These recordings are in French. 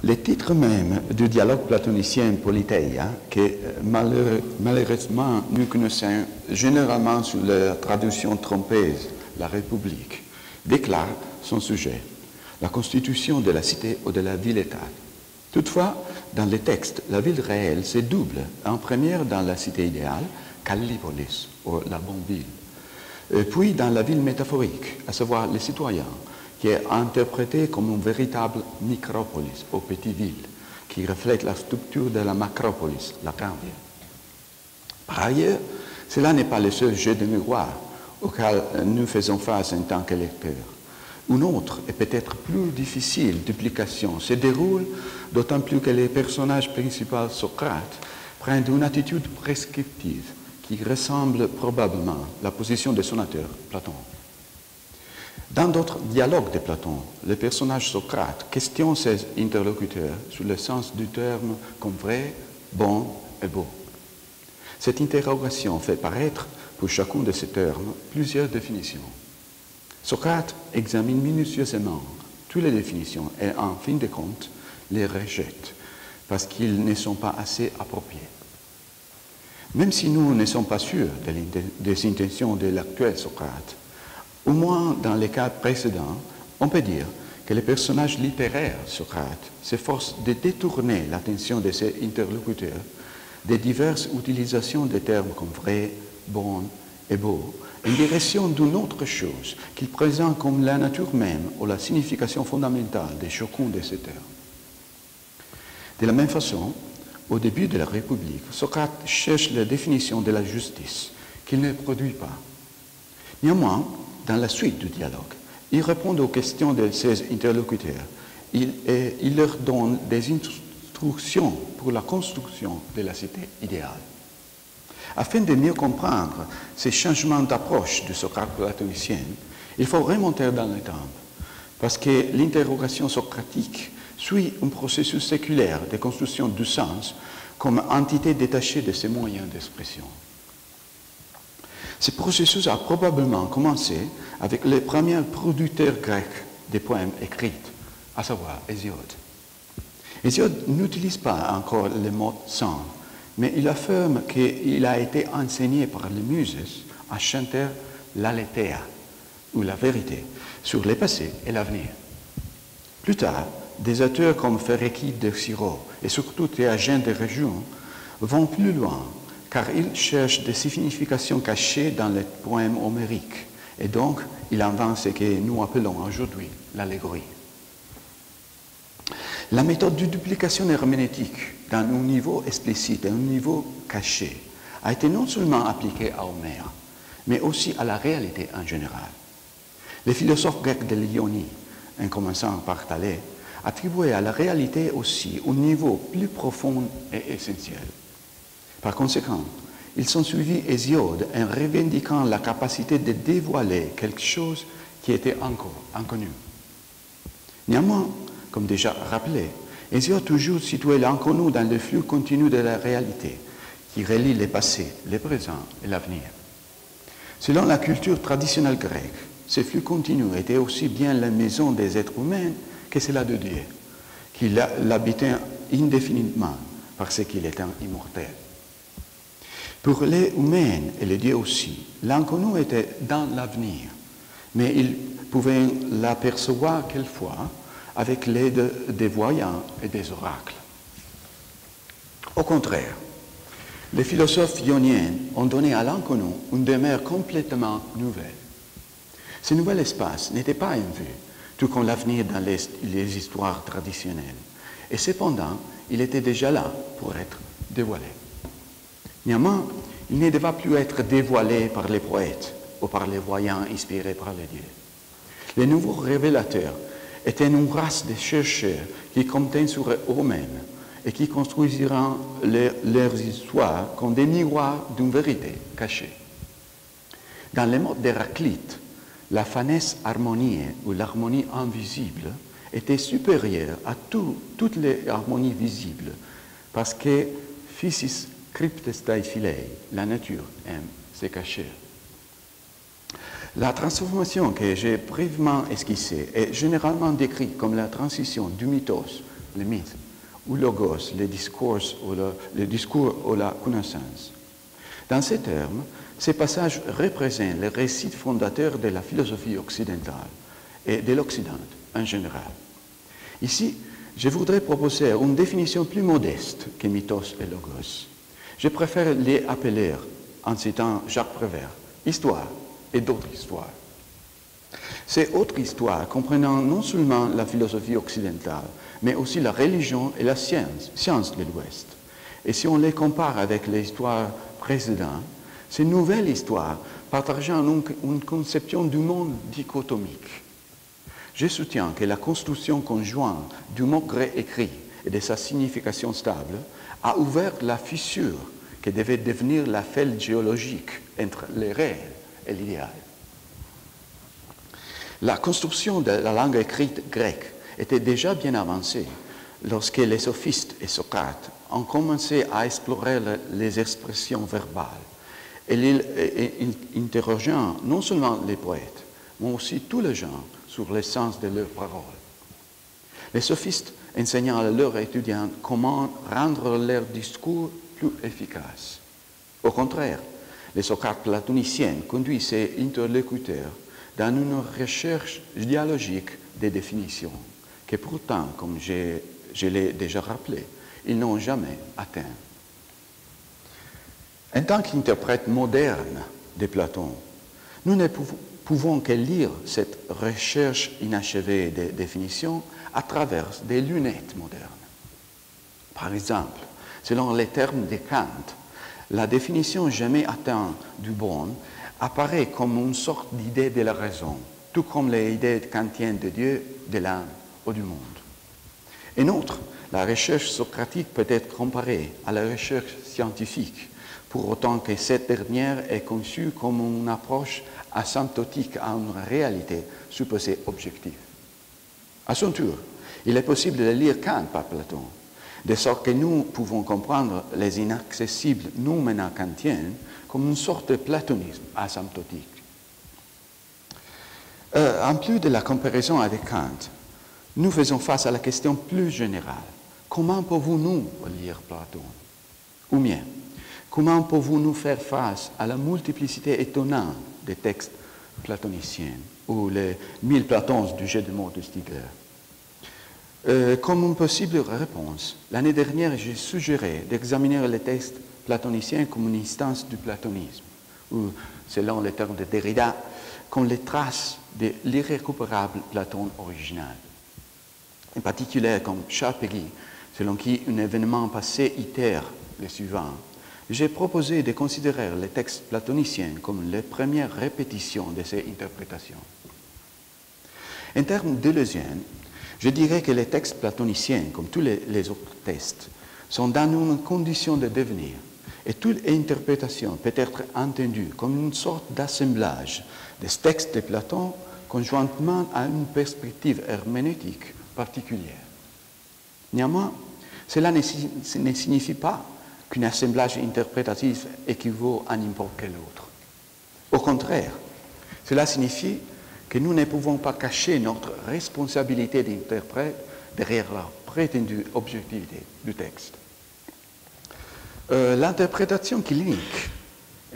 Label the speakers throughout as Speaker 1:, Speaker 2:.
Speaker 1: Le titre même du dialogue platonicien Politeia, que malheureusement nous connaissons généralement sous la traduction trompeuse, la République, déclare son sujet, la constitution de la cité ou de la ville-État. Toutefois, dans les textes, la ville réelle se double en première dans la cité idéale, Callipolis, ou la bonne ville, puis dans la ville métaphorique, à savoir les citoyens, qui est interprétée comme une véritable micropolis, ou petite ville, qui reflète la structure de la macropolis, la grande ville. Par ailleurs, cela n'est pas le seul jeu de miroir auquel nous faisons face en tant que lecteurs. Une autre et peut-être plus difficile duplication se déroule, d'autant plus que les personnages principaux, Socrate, prennent une attitude prescriptive qui ressemble probablement à la position de son auteur, Platon. Dans d'autres dialogues de Platon, le personnage Socrate questionne ses interlocuteurs sur le sens du terme comme vrai, bon et beau. Cette interrogation fait paraître, pour chacun de ces termes, plusieurs définitions. Socrate examine minutieusement toutes les définitions et, en fin de compte, les rejette parce qu'ils ne sont pas assez appropriés. Même si nous ne sommes pas sûrs des intentions de l'actuel Socrate, au moins dans les cas précédents, on peut dire que le personnage littéraire Socrate s'efforce de détourner l'attention de ses interlocuteurs des diverses utilisations des termes comme vrai, bon et beau, en direction d'une autre chose qu'il présente comme la nature même ou la signification fondamentale de chacun de ces termes. De la même façon, au début de la République, Socrate cherche la définition de la justice qu'il ne produit pas. Néanmoins, dans la suite du dialogue, il répond aux questions de ses interlocuteurs. Il leur donne des instructions pour la construction de la cité idéale. Afin de mieux comprendre ces changements d'approche du Socrate platonicien, il faut remonter dans le temps, parce que l'interrogation socratique suit un processus séculaire de construction du sens comme entité détachée de ses moyens d'expression. Ce processus a probablement commencé avec les premiers producteurs grecs des poèmes écrits, à savoir Hésiode. Hésiode n'utilise pas encore le mot « sang », mais il affirme qu'il a été enseigné par les muses à chanter l'aletheia, ou la vérité, sur le passé et l'avenir. Plus tard, des auteurs comme Phérécyde de Syro et surtout Théagène de Région vont plus loin, car ils cherchent des significations cachées dans les poèmes homériques, et donc ils inventent ce que nous appelons aujourd'hui l'allégorie. La méthode de duplication herméneutique dans un niveau explicite et un niveau caché a été non seulement appliquée à Homère, mais aussi à la réalité en général. Les philosophes grecs de l'Ionie, en commençant par Thalès, attribuaient à la réalité aussi un niveau plus profond et essentiel. Par conséquent, ils ont suivi Hésiode en revendiquant la capacité de dévoiler quelque chose qui était encore inconnu. Néanmoins, comme déjà rappelé, Hésiode toujours situait l'inconnu dans le flux continu de la réalité, qui relie le passé, le présent et l'avenir. Selon la culture traditionnelle grecque, ce flux continu était aussi bien la maison des êtres humains que celle de Dieu, qui l'habitait indéfiniment parce qu'il était immortel. Pour les humains et les dieux aussi, l'inconnu était dans l'avenir, mais ils pouvaient l'apercevoir quelquefois avec l'aide des voyants et des oracles. Au contraire, les philosophes ioniens ont donné à l'inconnu une demeure complètement nouvelle. Ce nouvel espace n'était pas en vue, tout comme l'avenir dans les histoires traditionnelles, et cependant, il était déjà là pour être dévoilé. Néanmoins, il ne devait plus être dévoilé par les poètes ou par les voyants inspirés par les dieux. Les nouveaux révélateurs étaient une race de chercheurs qui comptaient sur eux-mêmes et qui construisiront leurs histoires comme des miroirs d'une vérité cachée. Dans les mots d'Héraclite, la phanès harmoniae ou l'harmonie invisible était supérieure à toutes les harmonies visibles parce que physis cryptestai philei, la nature aime se cacher. La transformation que j'ai brièvement esquissée est généralement décrite comme la transition du mythos le mythe, ou logos, le discours ou la connaissance. Dans ces termes, ces passages représentent les récits fondateurs de la philosophie occidentale et de l'Occident en général. Ici, je voudrais proposer une définition plus modeste que mythos et logos. Je préfère les appeler, en citant Jacques Prévert, histoire et d'autres histoires. Ces autres histoires comprenant non seulement la philosophie occidentale, mais aussi la religion et la science de l'Ouest. Et si on les compare avec les histoires précédentes, ces nouvelles histoires partagent une conception du monde dichotomique. Je soutiens que la construction conjointe du mot grec écrit et de sa signification stable a ouvert la fissure qui devait devenir la faille géologique entre le réel et l'idéal. La construction de la langue écrite grecque était déjà bien avancée lorsque les sophistes et Socrate ont commencé à explorer les expressions verbales et interrogeant non seulement les poètes, mais aussi tous les gens sur le sens de leurs paroles. Les sophistes enseignant à leurs étudiants comment rendre leur discours plus efficace. Au contraire, les Socrates platoniciens conduisent ses interlocuteurs dans une recherche dialogique des définitions, que pourtant, comme je l'ai déjà rappelé, ils n'ont jamais atteint. En tant qu'interprète moderne de Platon, nous ne pouvons que lire cette recherche inachevée des définitions à travers des lunettes modernes. Par exemple, selon les termes de Kant, la définition jamais atteinte du bon apparaît comme une sorte d'idée de la raison, tout comme les idées kantiennes de Dieu, de l'âme ou du monde. En outre, la recherche socratique peut être comparée à la recherche scientifique, pour autant que cette dernière est conçue comme une approche asymptotique à une réalité supposée objective. À son tour, il est possible de lire Kant par Platon, de sorte que nous pouvons comprendre les inaccessibles noumena kantiennes comme une sorte de platonisme asymptotique. En plus de la comparaison avec Kant, nous faisons face à la question plus générale. Comment pouvons-nous lire Platon? Ou bien, comment pouvons-nous faire face à la multiplicité étonnante des textes platoniciens ou les 1000 Platons du jeu de mots de Stigler? Comme une possible réponse, l'année dernière, j'ai suggéré d'examiner les textes platoniciens comme une instance du platonisme, ou, selon les termes de Derrida, comme les traces de l'irrécupérable Platon original. En particulier, comme Charles Péguy, selon qui un événement passé itère le suivant, j'ai proposé de considérer les textes platoniciens comme les premières répétitions de ces interprétations. En termes deleuziens, je dirais que les textes platoniciens, comme tous les autres textes, sont dans une condition de devenir, et toute interprétation peut être entendue comme une sorte d'assemblage des textes de Platon conjointement à une perspective herméneutique particulière. Néanmoins, cela ne signifie pas qu'un assemblage interprétatif équivaut à n'importe quel autre. Au contraire, cela signifie que nous ne pouvons pas cacher notre responsabilité d'interprète derrière la prétendue objectivité du texte. L'interprétation clinique,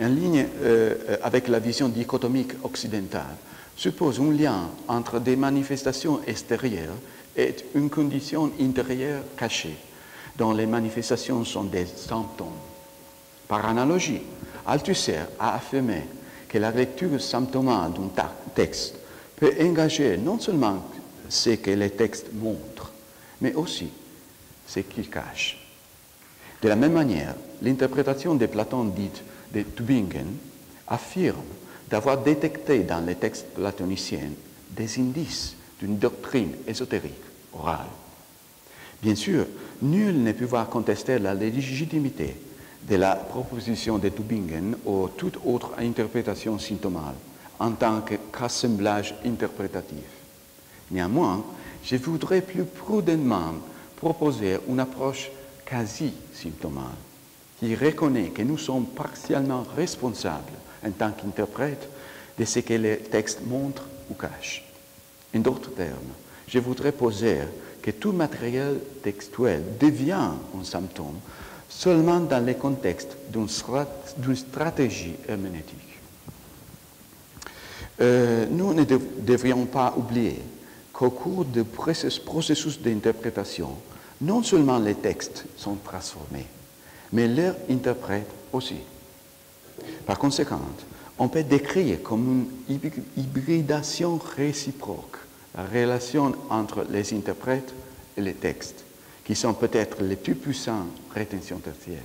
Speaker 1: en ligne avec la vision dichotomique occidentale, suppose un lien entre des manifestations extérieures et une condition intérieure cachée, dont les manifestations sont des symptômes. Par analogie, Althusser a affirmé que la lecture symptomale d'un texte peut engager non seulement ce que les textes montrent, mais aussi ce qu'ils cachent. De la même manière, l'interprétation de Platon dite de Tübingen affirme d'avoir détecté dans les textes platoniciens des indices d'une doctrine ésotérique orale. Bien sûr, nul ne pouvait contester la légitimité de la proposition de Tübingen ou toute autre interprétation symptomale en tant qu'assemblage interprétatif. Néanmoins, je voudrais plus prudemment proposer une approche quasi-symptomale qui reconnaît que nous sommes partiellement responsables en tant qu'interprètes de ce que les textes montrent ou cachent. En d'autres termes, je voudrais poser que tout matériel textuel devient un symptôme seulement dans le contexte d'une stratégie herméneutique. Nous ne devrions pas oublier qu'au cours du processus d'interprétation, non seulement les textes sont transformés, mais leurs interprètes aussi. Par conséquent, on peut décrire comme une hybridation réciproque la relation entre les interprètes et les textes, qui sont peut-être les plus puissants rétentions tertiaires.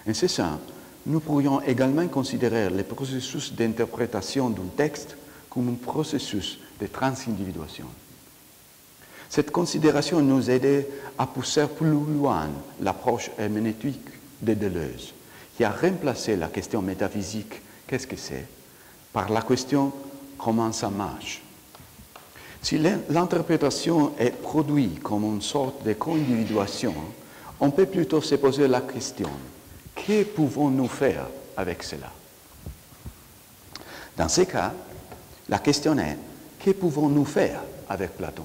Speaker 1: En ce sens, nous pourrions également considérer le processus d'interprétation d'un texte comme un processus de transindividuation. Cette considération nous aide à pousser plus loin l'approche herméneutique de Deleuze, qui a remplacé la question métaphysique « qu'est-ce que c'est ?» par la question « comment ça marche ?» Si l'interprétation est produite comme une sorte de co-individuation, on peut plutôt se poser la question « que pouvons-nous faire avec cela ?» Dans ce cas, la question est « que pouvons-nous faire avec Platon ?»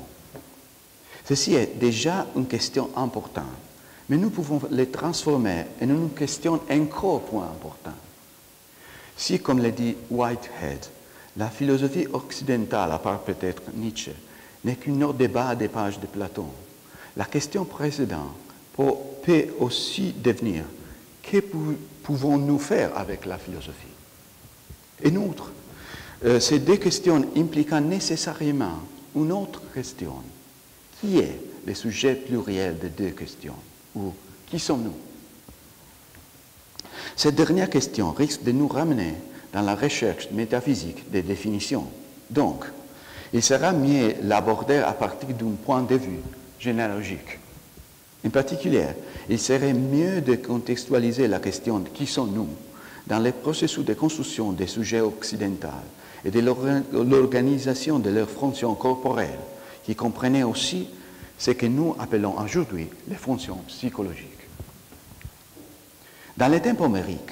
Speaker 1: Ceci est déjà une question importante, mais nous pouvons les transformer en une question encore plus importante. Si, comme le dit Whitehead, la philosophie occidentale, à part peut-être Nietzsche, n'est qu'un autre débat des pages de Platon, la question précédente peut aussi devenir « que pouvons-nous faire avec la philosophie ?» Et outre, ces deux questions impliquent nécessairement une autre question. Qui est le sujet pluriel des deux questions? Ou qui sommes-nous? Cette dernière question risque de nous ramener dans la recherche métaphysique des définitions. Donc, il sera mieux l'aborder à partir d'un point de vue généalogique. En particulier, il serait mieux de contextualiser la question de qui sommes-nous dans le processus de construction des sujets occidentaux et de l'organisation de leurs fonctions corporelles, qui comprenaient aussi ce que nous appelons aujourd'hui les fonctions psychologiques. Dans les temps homériques,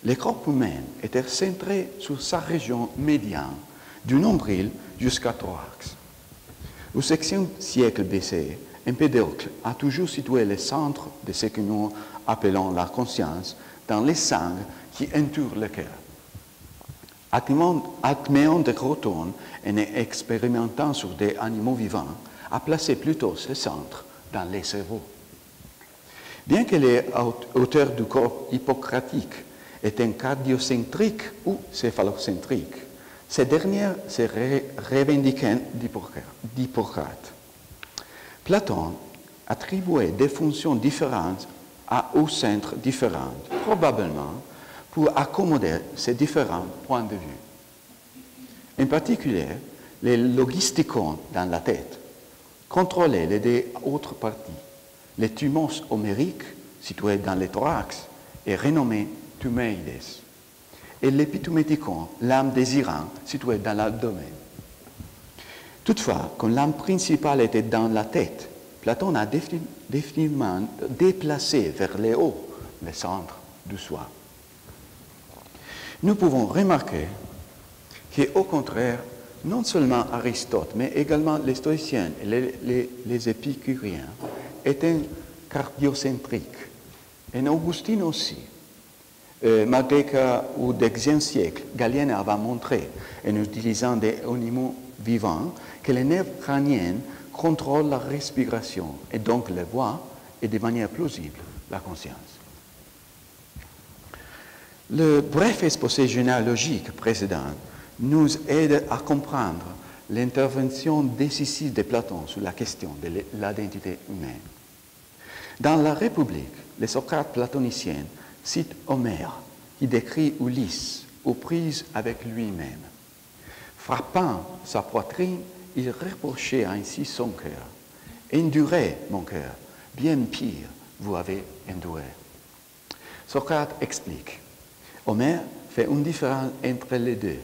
Speaker 1: le corps humain était centré sur sa région médiane, du nombril jusqu'à thorax. Au 6e siècle BC, Empédocle a toujours situé le centre de ce que nous appelons la conscience dans les sangs qui entourent le cœur. Acméon de Crotone, en expérimentant sur des animaux vivants, a placé plutôt ce centre dans les cerveaux. Bien que les auteurs du corps hippocratique étaient cardiocentriques ou céphalocentriques, ces derniers se revendiquaient d'Hippocrate. Platon attribuait des fonctions différentes aux centres différents, probablement pour accommoder ces différents points de vue. En particulier, les logisticons dans la tête contrôlaient les deux autres parties. Les thumos homériques, situés dans le thorax, et renommés thuméides, et l'épituméticon, l'âme désirante, située dans l'abdomen. Toutefois, comme l'âme principale était dans la tête, Platon a définitivement déplacé vers le haut le centre du soi. Nous pouvons remarquer qu'au contraire, non seulement Aristote, mais également les stoïciens et les épicuriens étaient cardiocentriques. Et Augustine aussi. Malgré qu'au Xe siècle, Galien avait montré, en utilisant des animaux vivants, que les nerfs crâniens contrôlent la respiration et donc la voix et de manière plausible la conscience. Le bref exposé généalogique précédent nous aide à comprendre l'intervention décisive de Platon sur la question de l'identité humaine. Dans la République, les Socrates platoniciens citent Homère, qui décrit Ulysse aux prises avec lui-même. Frappant sa poitrine, il reprochait ainsi son cœur. « Endurez, mon cœur, bien pire, vous avez enduré. » Socrate explique. Homère fait une différence entre les deux.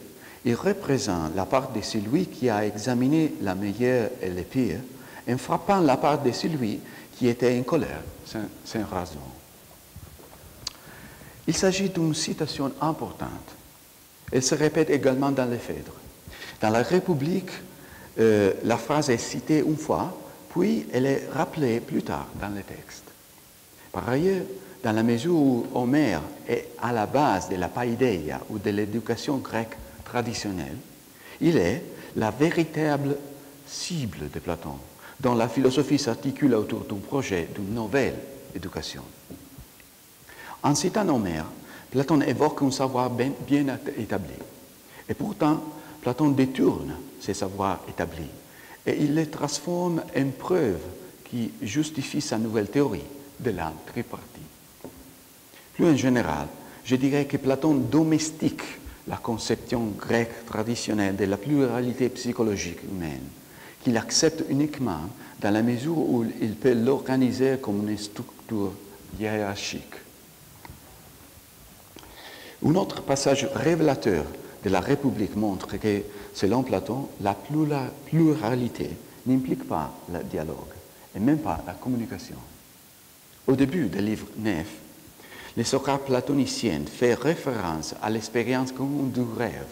Speaker 1: Il représente la part de celui qui a examiné la meilleure et le pire, en frappant la part de celui qui était en colère, sans raison. Il s'agit d'une citation importante. Elle se répète également dans les Phèdres. Dans la République, la phrase est citée une fois, puis elle est rappelée plus tard dans le texte. Par ailleurs, dans la mesure où Homère est à la base de la paideia ou de l'éducation grecque traditionnelle, il est la véritable cible de Platon, dont la philosophie s'articule autour d'un projet d'une nouvelle éducation. En citant Homère, Platon évoque un savoir bien établi. Et pourtant, Platon détourne ces savoirs établis et il les transforme en preuves qui justifient sa nouvelle théorie de l'âme tripartite. Plus en général, je dirais que Platon domestique la conception grecque traditionnelle de la pluralité psychologique humaine, qu'il accepte uniquement dans la mesure où il peut l'organiser comme une structure hiérarchique. Un autre passage révélateur de la République montre que, selon Platon, la pluralité n'implique pas le dialogue et même pas la communication. Au début du livre 9, le Socrate platonicien fait référence à l'expérience commune du rêve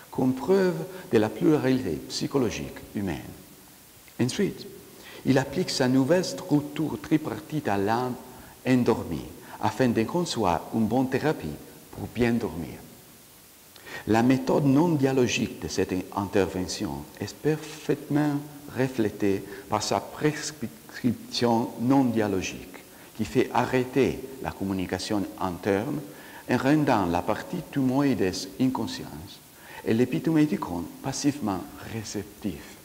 Speaker 1: comme preuve de la pluralité psychologique humaine. Ensuite, il applique sa nouvelle structure tripartite à l'âme endormie afin de concevoir une bonne thérapie pour bien dormir. La méthode non dialogique de cette intervention est parfaitement reflétée par sa prescription non dialogique qui fait arrêter la communication interne en rendant la partie thumoïdes inconsciente et l'épithuméticon passivement réceptif.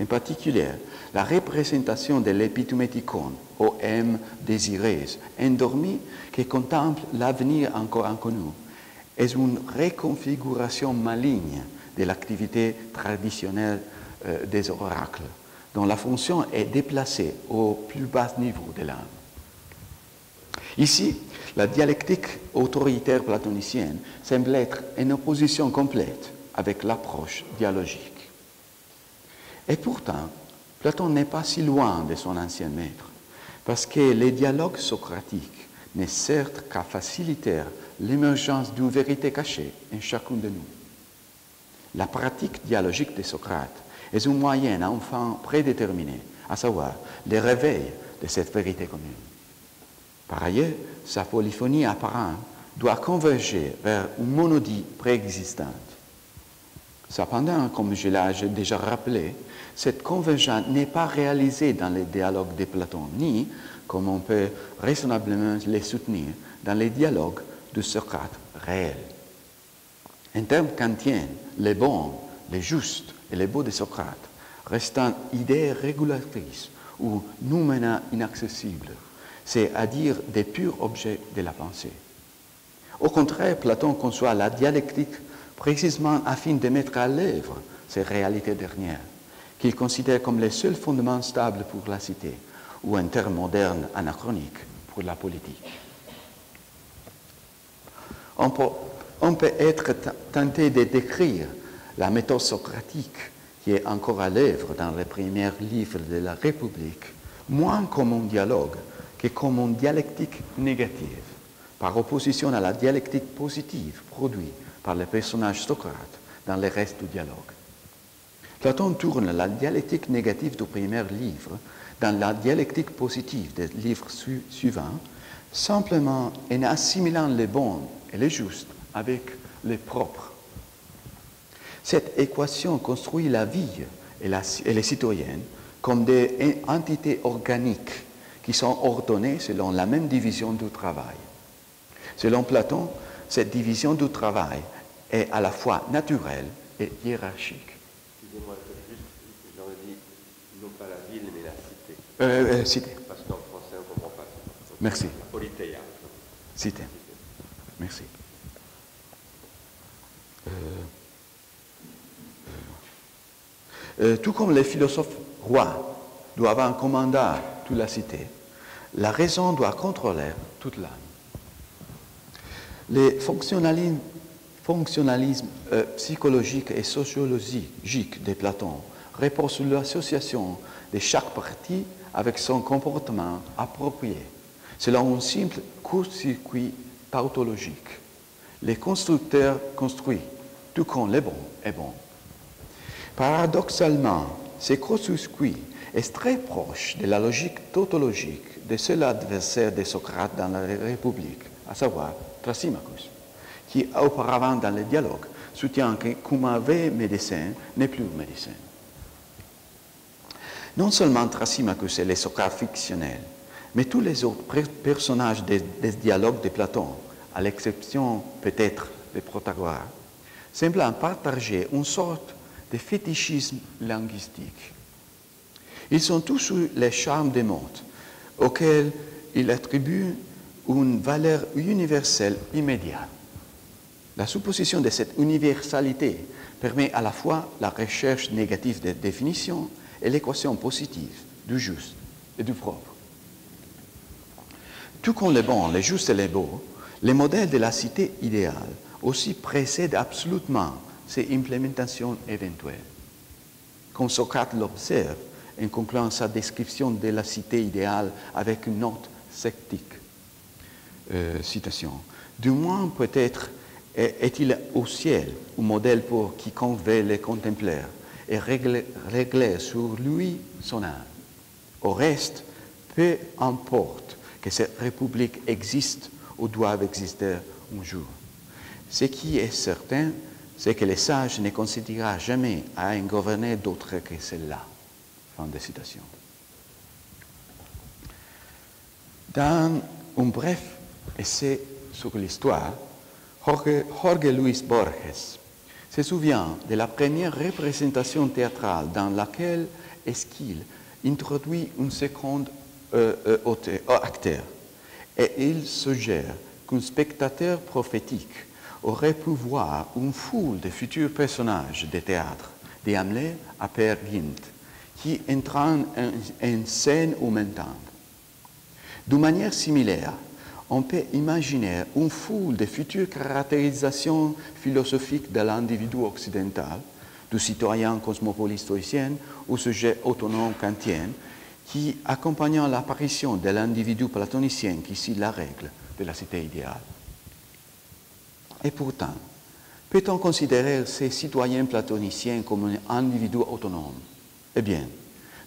Speaker 1: En particulier, la représentation de l'épithuméticon, aux âmes désireuses, endormies, qui contemple l'avenir encore inconnu, est une reconfiguration maligne de l'activité traditionnelle des oracles, dont la fonction est déplacée au plus bas niveau de l'âme. Ici, la dialectique autoritaire platonicienne semble être en opposition complète avec l'approche dialogique. Et pourtant, Platon n'est pas si loin de son ancien maître, parce que les dialogues socratiques ne servent qu'à faciliter l'émergence d'une vérité cachée en chacun de nous. La pratique dialogique de Socrate est un moyen enfin prédéterminé, à savoir le réveil de cette vérité commune. Par ailleurs, sa polyphonie apparente doit converger vers une monodie préexistante. Cependant, comme je l'ai déjà rappelé, cette convergence n'est pas réalisée dans les dialogues de Platon, ni, comme on peut raisonnablement les soutenir, dans les dialogues de Socrate réels. En termes kantiens, les bons, les justes et les beaux de Socrate restant idées régulatrices ou noumena inaccessibles, c'est-à-dire des purs objets de la pensée. Au contraire, Platon conçoit la dialectique précisément afin de mettre à l'œuvre ces réalités dernières, qu'il considère comme les seuls fondements stables pour la cité, ou un terme moderne anachronique pour la politique. On peut être tenté de décrire la méthode socratique qui est encore à l'œuvre dans les premiers livres de la République, moins comme un dialogue que comme une dialectique négative, par opposition à la dialectique positive produite par les personnages Socrate dans le reste du dialogue. Platon tourne la dialectique négative du premier livre dans la dialectique positive des livres suivants, simplement en assimilant les bons et les justes avec les propres. Cette équation construit la vie et les citoyennes comme des entités organiques qui sont ordonnées selon la même division du travail. Selon Platon, cette division du travail est à la fois naturelle et hiérarchique.
Speaker 2: Excusez-moi, j'aurais dit non pas la ville, mais la cité.
Speaker 1: Cité.
Speaker 2: Parce qu'en français, on ne comprend pas.
Speaker 1: Merci.
Speaker 2: La politeia.
Speaker 1: Cité. Merci. Tout comme les philosophes rois doivent en commander toute la cité, la raison doit contrôler toute l'âme. Le fonctionnalisme psychologique et sociologique de Platon repose sur l'association de chaque partie avec son comportement approprié, selon un simple court-circuit tautologique. Les constructeurs construisent, tout comme le bon est bon. Paradoxalement, ce court-circuit est très proche de la logique tautologique de seul adversaire de Socrate dans la République, à savoir Thrasymachus, qui auparavant dans le dialogue soutient que Coumavé médecin n'est plus médecin. Non seulement Thrasymachus et les Socrates fictionnels, mais tous les autres personnages des dialogues de Platon, à l'exception peut-être de Protagoras, semblent partager une sorte de fétichisme linguistique. Ils sont tous sous les charmes des mots, auxquels ils attribuent une valeur universelle immédiate. La supposition de cette universalité permet à la fois la recherche négative des définitions et l'équation positive du juste et du propre. Tout comme le bon, le juste et le beau, les modèles de la cité idéale aussi précèdent absolument ces implémentations éventuelles. Comme Socrate l'observe en concluant sa description de la cité idéale avec une note sceptique. Citation. Du moins, peut-être est-il au ciel un modèle pour quiconque veut le contempler et régler sur lui son âme. Au reste, peu importe que cette république existe ou doive exister un jour. Ce qui est certain, c'est que les sages ne considérera jamais à un gouverner d'autre que celle-là. Fin de citation. Dans un bref essai sur l'histoire, Jorge Luis Borges se souvient de la première représentation théâtrale dans laquelle Esquil introduit un second acteur, et il suggère qu'un spectateur prophétique aurait pu voir une foule de futurs personnages de théâtre, de Hamlet à Peer Gynt, qui entraînent en scène en même temps. D'une manière similaire, on peut imaginer une foule de futures caractérisations philosophiques de l'individu occidental, du citoyen cosmopolite stoïcien au sujet autonome kantien, qui accompagnent l'apparition de l'individu platonicien qui suit la règle de la cité idéale. Et pourtant, peut-on considérer ces citoyens platoniciens comme un individu autonome? Eh bien,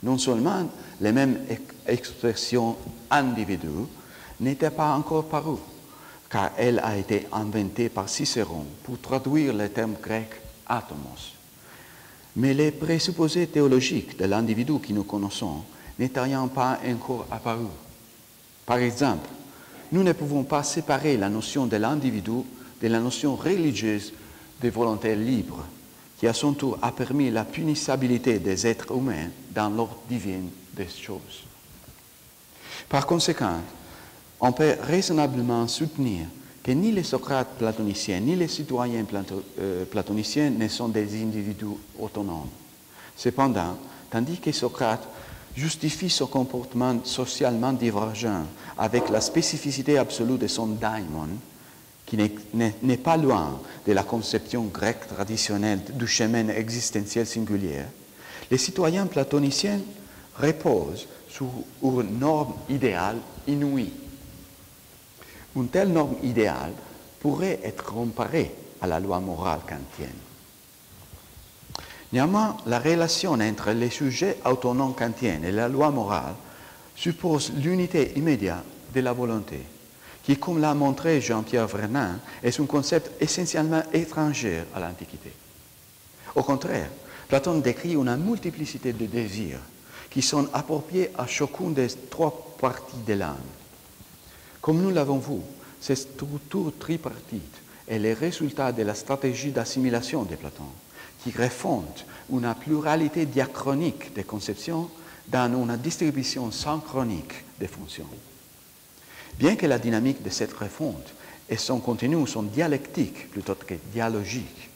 Speaker 1: non seulement les mêmes expressions individu n'étaient pas encore parues, car elle a été inventée par Cicéron pour traduire le terme grec atomos. Mais les présupposés théologiques de l'individu que nous connaissons n'étant pas encore apparus. Par exemple, nous ne pouvons pas séparer la notion de l'individu de la notion religieuse de volonté libre, qui à son tour a permis la punissabilité des êtres humains dans l'ordre divin des choses. Par conséquent, on peut raisonnablement soutenir que ni les Socrates platoniciens ni les citoyens platoniciens ne sont des individus autonomes. Cependant, tandis que Socrate justifie son comportement socialement divergent avec la spécificité absolue de son daimon, qui n'est pas loin de la conception grecque traditionnelle du chemin existentiel singulier, les citoyens platoniciens reposent sur une norme idéale inouïe. Une telle norme idéale pourrait être comparée à la loi morale kantienne. Néanmoins, la relation entre les sujets autonomes kantiens et la loi morale suppose l'unité immédiate de la volonté, qui, comme l'a montré Jean-Pierre Vernant, est un concept essentiellement étranger à l'Antiquité. Au contraire, Platon décrit une multiplicité de désirs qui sont appropriés à chacune des trois parties de l'âme. Comme nous l'avons vu, cette structure tripartite est le résultat de la stratégie d'assimilation de Platon, qui refonte une pluralité diachronique de conceptions dans une distribution synchronique des fonctions. Bien que la dynamique de cette refonte et son contenu sont dialectiques plutôt que dialogiques,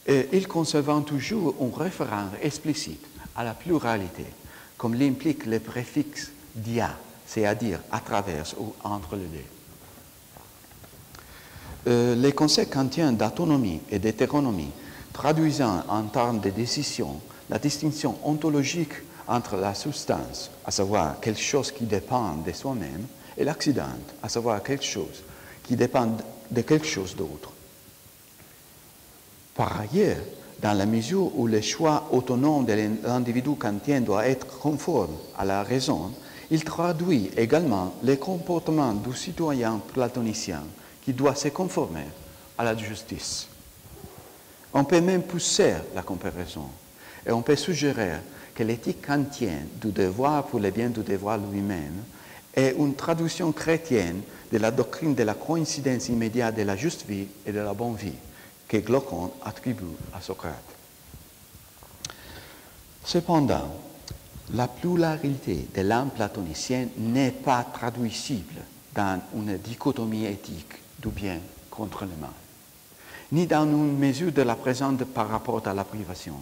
Speaker 1: il conserve toujours une référence explicite à la pluralité, comme l'implique le préfixe dia, c'est-à-dire à travers ou entre les deux. Les concepts kantiens d'autonomie et d'hétéronomie traduisant en termes de décision la distinction ontologique entre la substance, à savoir quelque chose qui dépend de soi-même, et l'accident, à savoir quelque chose qui dépend de quelque chose d'autre. Par ailleurs, dans la mesure où le choix autonome de l'individu kantien doit être conforme à la raison, il traduit également les comportements du citoyen platonicien qui doit se conformer à la justice. On peut même pousser la comparaison et on peut suggérer que l'éthique kantienne du devoir pour le bien du devoir lui-même est une traduction chrétienne de la doctrine de la coïncidence immédiate de la juste vie et de la bonne vie que Glaucon attribue à Socrate. Cependant, la pluralité de l'âme platonicienne n'est pas traduisible dans une dichotomie éthique du bien contre le mal, ni dans une mesure de la présence par rapport à la privation.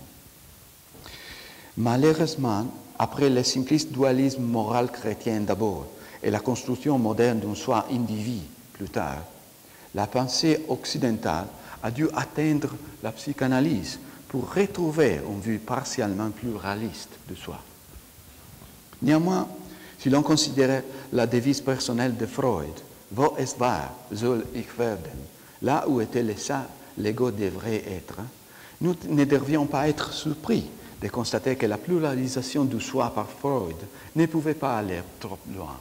Speaker 1: Malheureusement, après le simpliste dualisme moral chrétien d'abord et la construction moderne d'un soi individu plus tard, la pensée occidentale a dû atteindre la psychanalyse pour retrouver une vue partiellement pluraliste de soi. Néanmoins, si l'on considérait la devise personnelle de Freud, « Wo es war, soll ich werden », là où était le ça, l'ego devrait être, nous ne devrions pas être surpris de constater que la pluralisation du soi par Freud ne pouvait pas aller trop loin.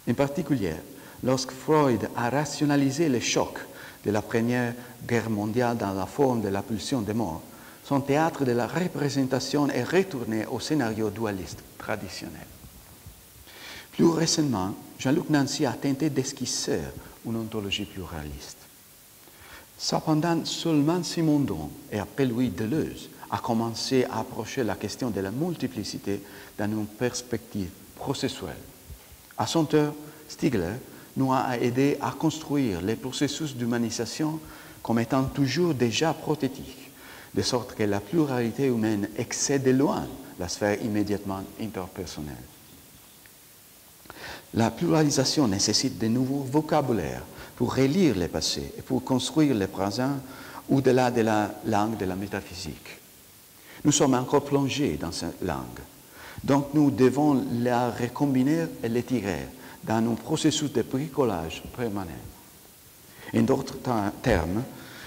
Speaker 1: En particulier, lorsque Freud a rationalisé le choc de la Première Guerre mondiale dans la forme de la pulsion de mort, son théâtre de la représentation est retourné au scénario dualiste traditionnel. Plus récemment, Jean-Luc Nancy a tenté d'esquisser une ontologie pluraliste. Cependant, seulement Simondon, et après lui Deleuze, a commencé à approcher la question de la multiplicité dans une perspective processuelle. À son tour, Stigler nous a aidé à construire les processus d'humanisation comme étant toujours déjà prothétiques, de sorte que la pluralité humaine excède de loin la sphère immédiatement interpersonnelle. La pluralisation nécessite de nouveaux vocabulaires pour relire le passé et pour construire le présent au-delà de la langue de la métaphysique. Nous sommes encore plongés dans cette langue, donc nous devons la recombiner et l'étirer dans un processus de bricolage permanent. En d'autres termes,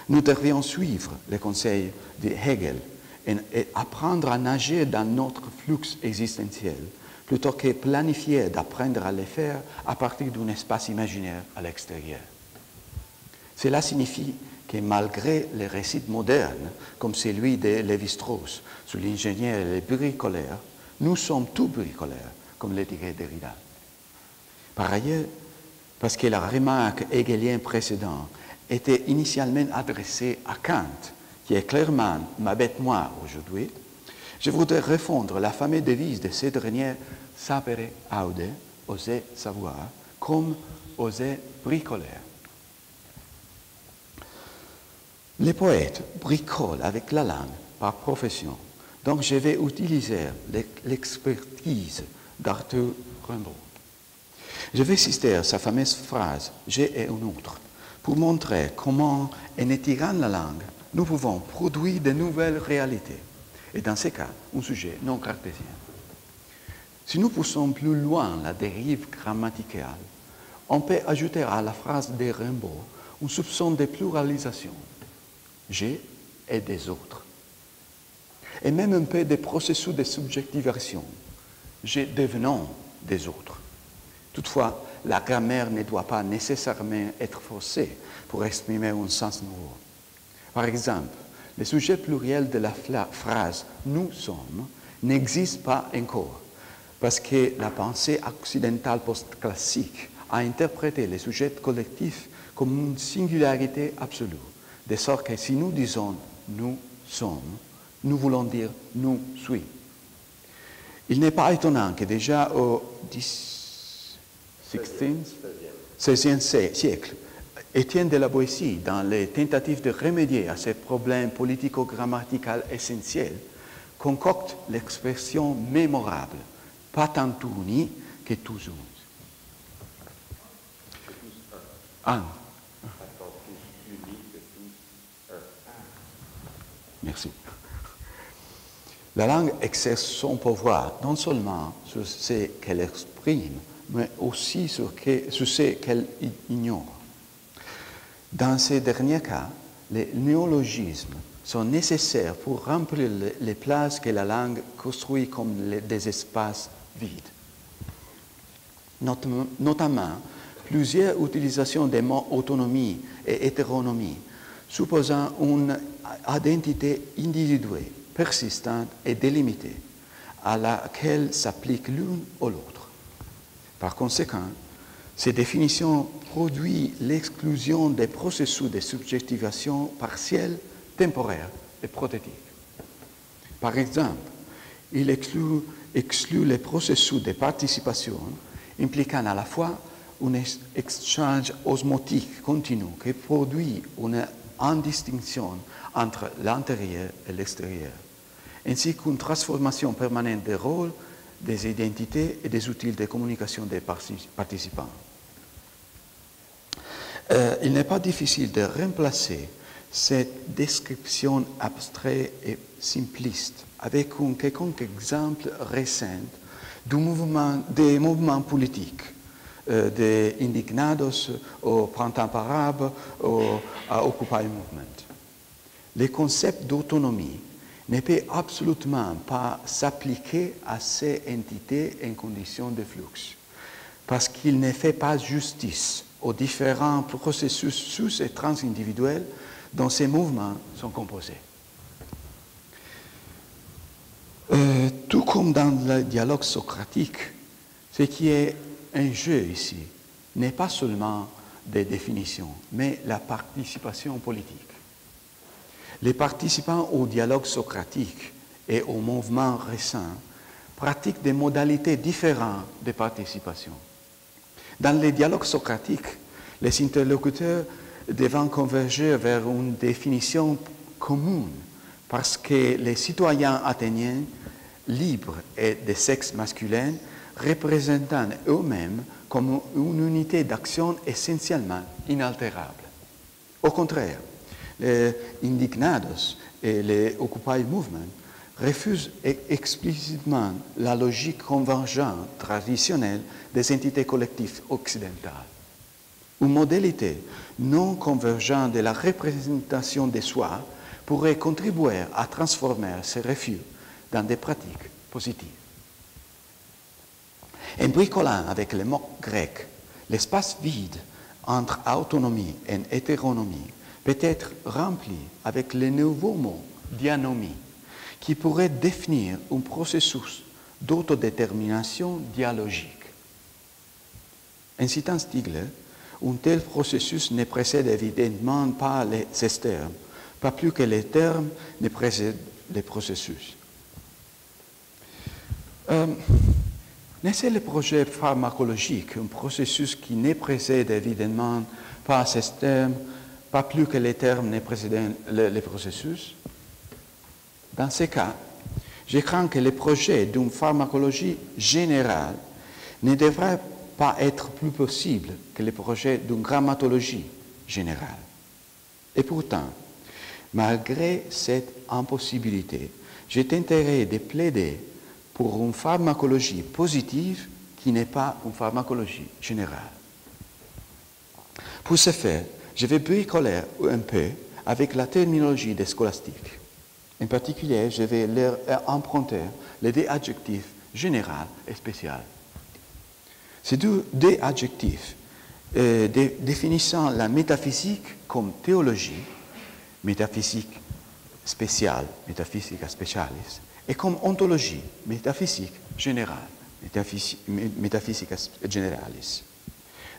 Speaker 1: nous devrions suivre les conseils de Hegel et apprendre à nager dans notre flux existentiel, plutôt que planifier d'apprendre à le faire à partir d'un espace imaginaire à l'extérieur. Cela signifie que malgré les récits modernes, comme celui de Lévi-Strauss sur l'ingénieur et le bricoleur, nous sommes tous bricoleurs, comme le dirait Derrida. Par ailleurs, parce que la remarque hegelienne précédente était initialement adressée à Kant, qui est clairement ma bête noire aujourd'hui, je voudrais refondre la fameuse devise de ce dernier « sapere aude », oser savoir, comme oser bricoler. Les poètes bricolent avec la langue par profession, donc je vais utiliser l'expertise d'Arthur Rimbaud. Je vais citer sa fameuse phrase « j'ai et un autre » pour montrer comment, en étirant la langue, nous pouvons produire de nouvelles réalités, et dans ce cas, un sujet non cartésien. Si nous poussons plus loin la dérive grammaticale, on peut ajouter à la phrase de Rimbaud un soupçon de pluralisation. J'ai et des autres. Et même un peu de processus de subjectivation. J'ai devenant des autres. Toutefois, la grammaire ne doit pas nécessairement être forcée pour exprimer un sens nouveau. Par exemple, le sujet pluriel de la phrase « nous sommes » n'existe pas encore parce que la pensée occidentale post-classique a interprété le sujet collectif comme une singularité absolue, de sorte que si nous disons « nous sommes », nous voulons dire « nous suis ». Il n'est pas étonnant que déjà au XVIe siècle, Étienne de la Boétie, dans les tentatives de remédier à ces problèmes politico-grammatical essentiels, concocte l'expression mémorable « pas tantôt unis que tous unis ». Un. Merci. La langue exerce son pouvoir non seulement sur ce qu'elle exprime, mais aussi sur ce qu'elle ignore. Dans ces derniers cas, les néologismes sont nécessaires pour remplir les places que la langue construit comme des espaces vides. Notamment, plusieurs utilisations des mots autonomie et hétéronomie, supposant une identité individuée, persistante et délimitée, à laquelle s'applique l'une ou l'autre. Par conséquent, ces définitions produisent l'exclusion des processus de subjectivation partielle, temporaire et prothétique. Par exemple, il exclut les processus de participation impliquant à la fois un échange osmotique continu qui produit une indistinction entre l'intérieur et l'extérieur, ainsi qu'une transformation permanente des rôles, des identités et des outils de communication des participants. Il n'est pas difficile de remplacer cette description abstraite et simpliste avec un quelconque exemple récent des mouvements politiques, des Indignados au Printemps arabe, à Occupy Movement. Le concept d'autonomie ne peut absolument pas s'appliquer à ces entités en conditions de flux, parce qu'il ne fait pas justice aux différents processus sus- et transindividuels dont ces mouvements sont composés. Tout comme dans le dialogue socratique, ce qui est un jeu ici n'est pas seulement des définitions, mais la participation politique. Les participants au dialogue socratique et au mouvement récent pratiquent des modalités différentes de participation. Dans les dialogues socratiques, les interlocuteurs devant converger vers une définition commune parce que les citoyens athéniens, libres et de sexe masculin, représentant eux-mêmes comme une unité d'action essentiellement inaltérable. Au contraire, les Indignados et les Occupy Movement refusent explicitement la logique convergente traditionnelle des entités collectives occidentales. Une modalité non convergente de la représentation de soi pourrait contribuer à transformer ces refus dans des pratiques positives. En bricolant avec les mots grecs, l'espace vide entre autonomie et hétéronomie peut être rempli avec le nouveau mot dianomie, qui pourrait définir un processus d'autodétermination dialogique. En citant Stigler, un tel processus ne précède évidemment pas ces termes, pas plus que les termes ne précèdent les processus. N'est-ce le projet pharmacologique, un processus qui ne précède évidemment pas ces termes, pas plus que les termes ne précèdent les processus? Dans ce cas, je crains que le projet d'une pharmacologie générale ne devrait pas être plus possible que le projet d'une grammatologie générale. Et pourtant, malgré cette impossibilité, j'ai intérêt de plaider pour une pharmacologie positive qui n'est pas une pharmacologie générale. Pour ce faire, je vais bricoler un peu avec la terminologie des scolastiques. En particulier, je vais leur emprunter les deux adjectifs général et spécial. Ces deux adjectifs définissant la métaphysique comme théologie, métaphysique spéciale, métaphysica specialis, et comme ontologie, métaphysique générale, métaphysica generalis.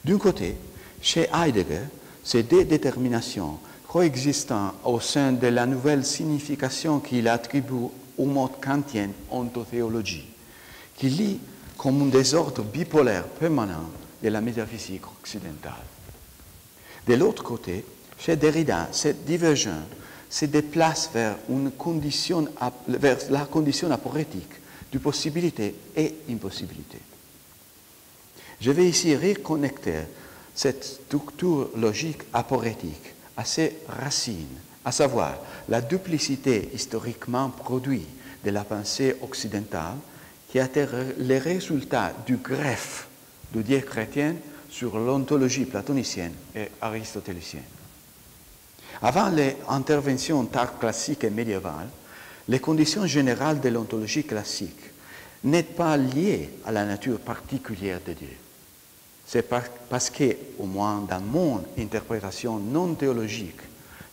Speaker 1: D'un côté, chez Heidegger, ces deux déterminations coexistant au sein de la nouvelle signification qu'il attribue au mot kantien ontothéologie, qui lie comme un désordre bipolaire permanent de la métaphysique occidentale. De l'autre côté, chez Derrida, cette divergence se déplace vers la condition aporétique de possibilité et impossibilité. Je vais ici reconnecter cette structure logique aporétique à ses racines, à savoir la duplicité historiquement produite de la pensée occidentale qui a été le résultat du greffe du Dieu chrétien sur l'ontologie platonicienne et aristotélicienne. Avant les interventions d'art classique et médiéval, les conditions générales de l'ontologie classique n'étaient pas liées à la nature particulière de Dieu. C'est parce que, au moins dans mon interprétation non théologique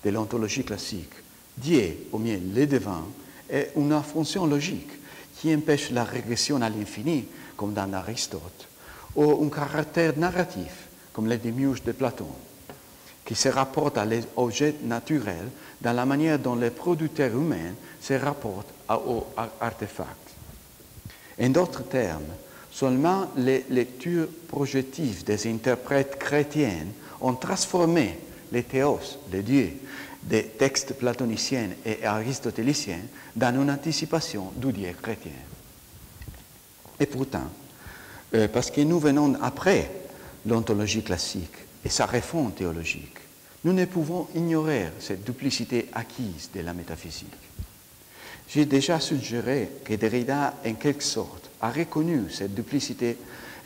Speaker 1: de l'ontologie classique, Dieu, au mieux le devant, est une fonction logique qui empêche la régression à l'infini, comme dans Aristote, ou un caractère narratif, comme les démiurges de Platon, qui se rapporte à l'objet naturel dans la manière dont les producteurs humains se rapportent aux artefacts. En d'autres termes, seulement les lectures projectives des interprètes chrétiens ont transformé les théos, les dieux, des textes platoniciens et aristotéliciens dans une anticipation du Dieu chrétien. Et pourtant, parce que nous venons après l'ontologie classique et sa refonte théologique, nous ne pouvons ignorer cette duplicité acquise de la métaphysique. J'ai déjà suggéré que Derrida, en quelque sorte, a reconnu cette duplicité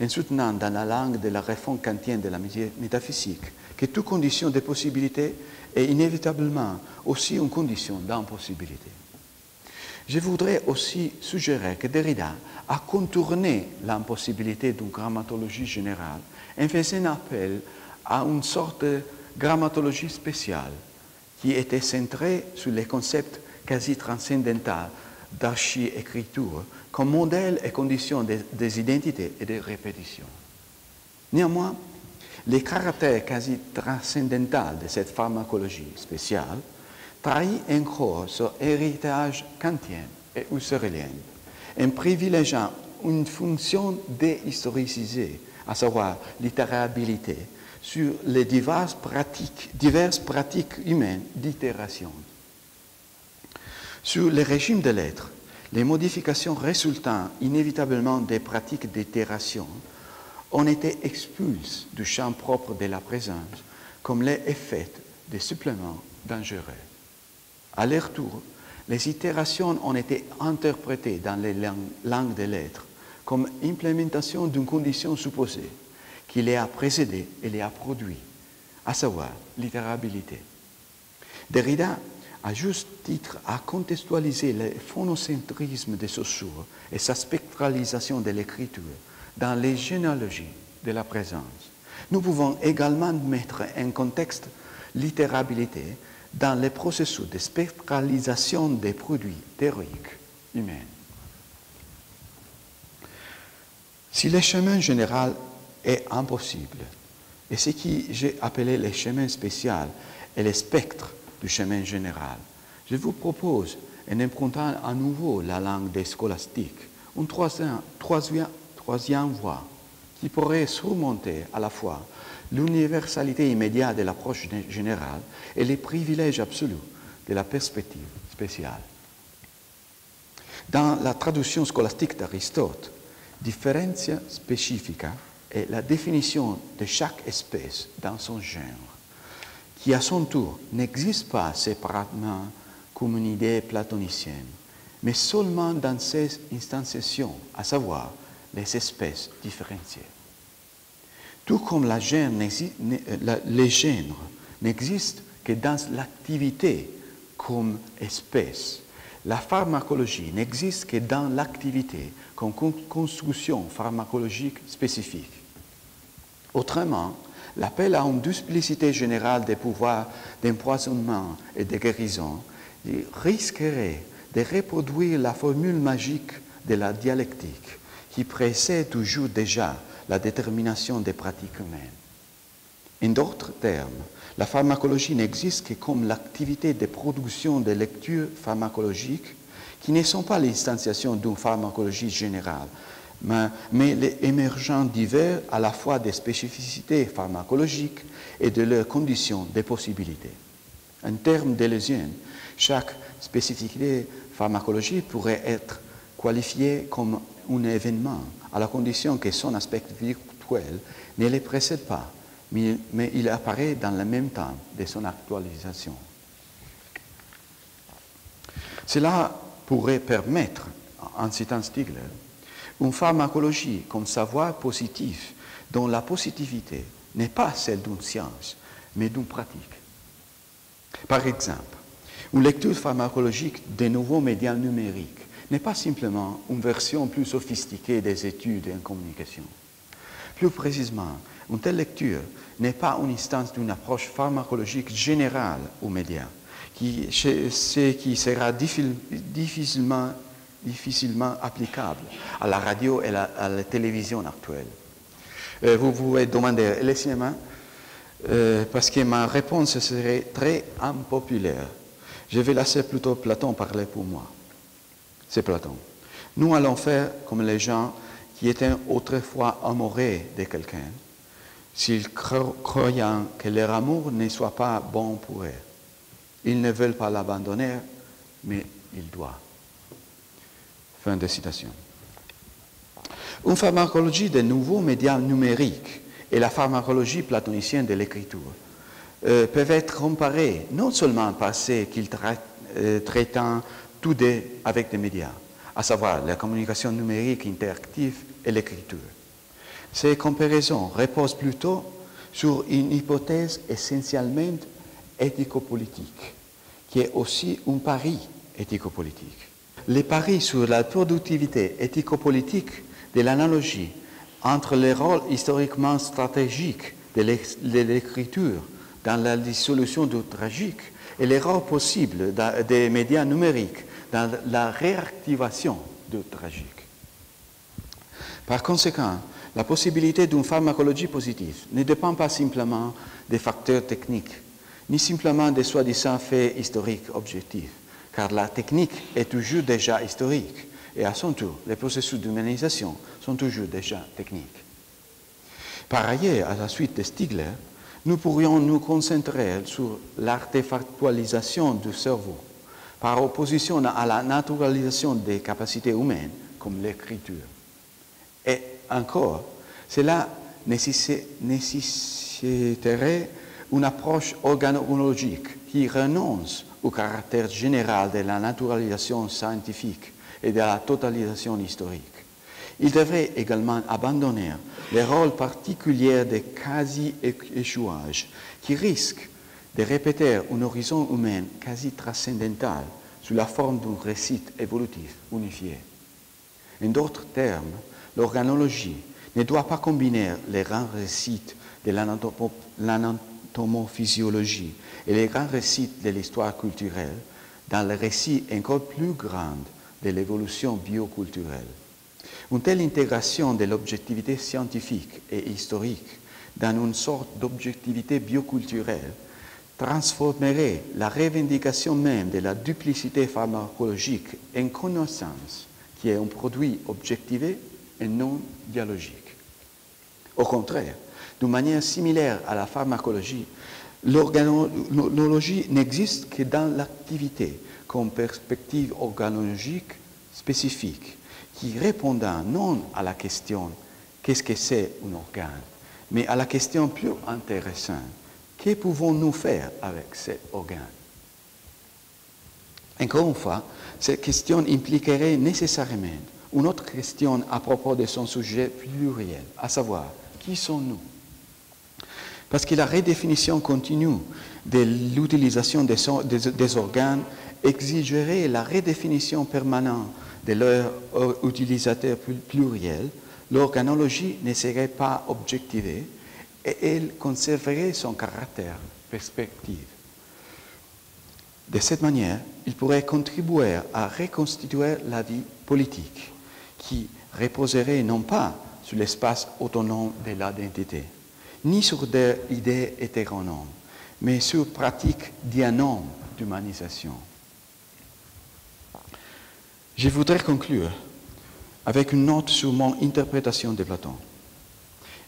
Speaker 1: en soutenant dans la langue de la refonte kantienne de la métaphysique que toute condition de possibilité est inévitablement aussi une condition d'impossibilité. Je voudrais aussi suggérer que Derrida a contourné l'impossibilité d'une grammatologie générale en faisant appel à une sorte de grammatologie spéciale qui était centrée sur les concepts quasi transcendantaux d'archi-écriture comme modèle et condition des identités et des répétitions. Néanmoins, les caractères quasi transcendantaux de cette pharmacologie spéciale trahit encore son héritage kantien et husserlien, en privilégiant une fonction déhistoricisée, à savoir littérabilité, sur les diverses pratiques humaines d'itération. Sur le régime de l'être, les modifications résultant inévitablement des pratiques d'itération ont été expulsées du champ propre de la présence comme l'effet des suppléments dangereux. À leur tour, les itérations ont été interprétées dans les langues de l'être comme implémentation d'une condition supposée qui les a précédées et les a produits, à savoir littérabilité. Derrida, à juste titre, a contextualisé le phonocentrisme de Saussure et sa spectralisation de l'écriture dans les généalogies de la présence. Nous pouvons également mettre en contexte littérabilité dans le processus de spectralisation des produits théoriques humains. Si le chemin général est impossible, et ce que j'ai appelé le chemin spécial est le spectre du chemin général, je vous propose, en empruntant à nouveau la langue des scolastiques, une troisième voie qui pourrait surmonter à la fois l'universalité immédiate de l'approche générale et les privilèges absolus de la perspective spéciale. Dans la traduction scolastique d'Aristote, differentia specifica est la définition de chaque espèce dans son genre, qui à son tour n'existe pas séparément comme une idée platonicienne, mais seulement dans ses instantiations, à savoir les espèces différenciées. Tout comme les genres n'existent que dans l'activité comme espèce, la pharmacologie n'existe que dans l'activité comme construction pharmacologique spécifique. Autrement, l'appel à une duplicité générale des pouvoirs d'empoisonnement et de guérison risquerait de reproduire la formule magique de la dialectique qui précède toujours déjà la détermination des pratiques humaines. En d'autres termes, la pharmacologie n'existe que comme l'activité de production de lectures pharmacologiques qui ne sont pas l'instanciation d'une pharmacologie générale, mais les émergents divers à la fois des spécificités pharmacologiques et de leurs conditions de possibilité. En termes d'Éleusienne, chaque spécificité pharmacologique pourrait être qualifiée comme un événement, à la condition que son aspect virtuel ne le précède pas, mais il apparaît dans le même temps de son actualisation. Cela pourrait permettre, en citant Stigler, une pharmacologie comme savoir positif dont la positivité n'est pas celle d'une science, mais d'une pratique. Par exemple, une lecture pharmacologique des nouveaux médias numériques n'est pas simplement une version plus sophistiquée des études en communication. Plus précisément, une telle lecture n'est pas une instance d'une approche pharmacologique générale aux médias, qui sera difficilement applicable à la radio et à la télévision actuelle. Vous pouvez demander le cinéma parce que ma réponse serait très impopulaire. Je vais laisser plutôt Platon parler pour moi. C'est Platon. Nous allons faire comme les gens qui étaient autrefois amoureux de quelqu'un, s'ils croyant que leur amour ne soit pas bon pour eux. Ils ne veulent pas l'abandonner, mais ils doivent. Fin de citation. Une pharmacologie des nouveaux médias numériques et la pharmacologie platonicienne de l'écriture peuvent être comparées non seulement par ce qu'ils traitent tous deux avec des médias, à savoir la communication numérique interactive et l'écriture. Ces comparaisons reposent plutôt sur une hypothèse essentiellement éthico-politique, qui est aussi un pari éthico-politique. Les paris sur la productivité éthico-politique de l'analogie entre les rôles historiquement stratégiques de l'écriture dans la dissolution du tragique et les rôles possibles des médias numériques dans la réactivation du tragique. Par conséquent, la possibilité d'une pharmacologie positive ne dépend pas simplement des facteurs techniques, ni simplement des soi-disant faits historiques objectifs, car la technique est toujours déjà historique, et à son tour, les processus d'humanisation sont toujours déjà techniques. Par ailleurs, à la suite de Stigler, nous pourrions nous concentrer sur l'artefactualisation du cerveau, par opposition à la naturalisation des capacités humaines, comme l'écriture. Et encore, cela nécessiterait une approche organologique qui renonce au caractère général de la naturalisation scientifique et de la totalisation historique. Il devrait également abandonner les rôles particuliers de quasi-échouage qui risquent de répéter un horizon humain quasi transcendantal sous la forme d'un récit évolutif unifié. En d'autres termes, l'organologie ne doit pas combiner les grands récits de l'anatomophysiologie et les grands récits de l'histoire culturelle dans le récit encore plus grand de l'évolution bioculturelle. Une telle intégration de l'objectivité scientifique et historique dans une sorte d'objectivité bioculturelle transformerait la revendication même de la duplicité pharmacologique en connaissance, qui est un produit objectivé et non dialogique. Au contraire, d'une manière similaire à la pharmacologie, l'organologie n'existe que dans l'activité comme perspective organologique spécifique, qui répondant non à la question « qu'est-ce que c'est un organe ?», mais à la question plus intéressante « que pouvons-nous faire avec cet organe ?» Encore une fois, cette question impliquerait nécessairement une autre question à propos de son sujet pluriel, à savoir « qui sommes-nous ?» Parce que la redéfinition continue de l'utilisation des organes exigerait la redéfinition permanente de leur utilisateur pluriel, l'organologie ne serait pas objectivée et elle conserverait son caractère perspective. De cette manière, il pourrait contribuer à reconstituer la vie politique, qui reposerait non pas sur l'espace autonome de l'identité, ni sur des idées hétéronomes, mais sur pratiques dianomes d'humanisation. Je voudrais conclure avec une note sur mon interprétation de Platon.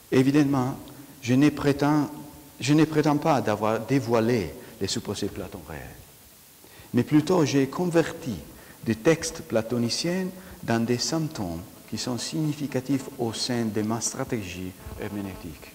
Speaker 1: Évidemment, je ne prétends pas d'avoir dévoilé les supposés Platon réels, mais plutôt j'ai converti des textes platoniciens dans des symptômes qui sont significatifs au sein de ma stratégie herméneutique.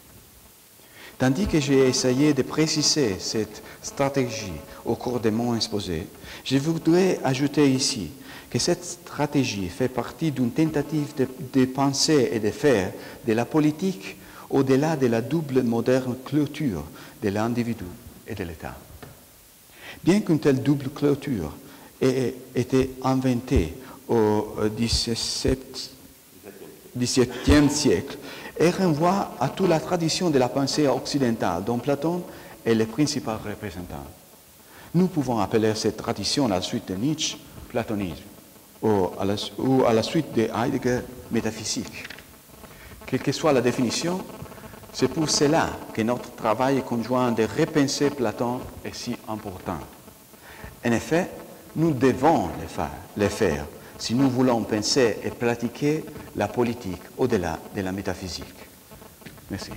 Speaker 1: Tandis que j'ai essayé de préciser cette stratégie au cours de mon exposé, je voudrais ajouter ici que cette stratégie fait partie d'une tentative de penser et de faire de la politique au-delà de la double moderne clôture de l'individu et de l'État. Bien qu'une telle double clôture ait été inventée au XVIIe siècle, elle renvoie à toute la tradition de la pensée occidentale dont Platon est le principal représentant. Nous pouvons appeler cette tradition à la suite de Nietzsche platonisme ou à la suite de Heidegger métaphysique. Quelle que soit la définition, c'est pour cela que notre travail conjoint de repenser Platon est si important. En effet, nous devons le faire si nous voulons penser et pratiquer la politique au-delà de la métaphysique. Merci.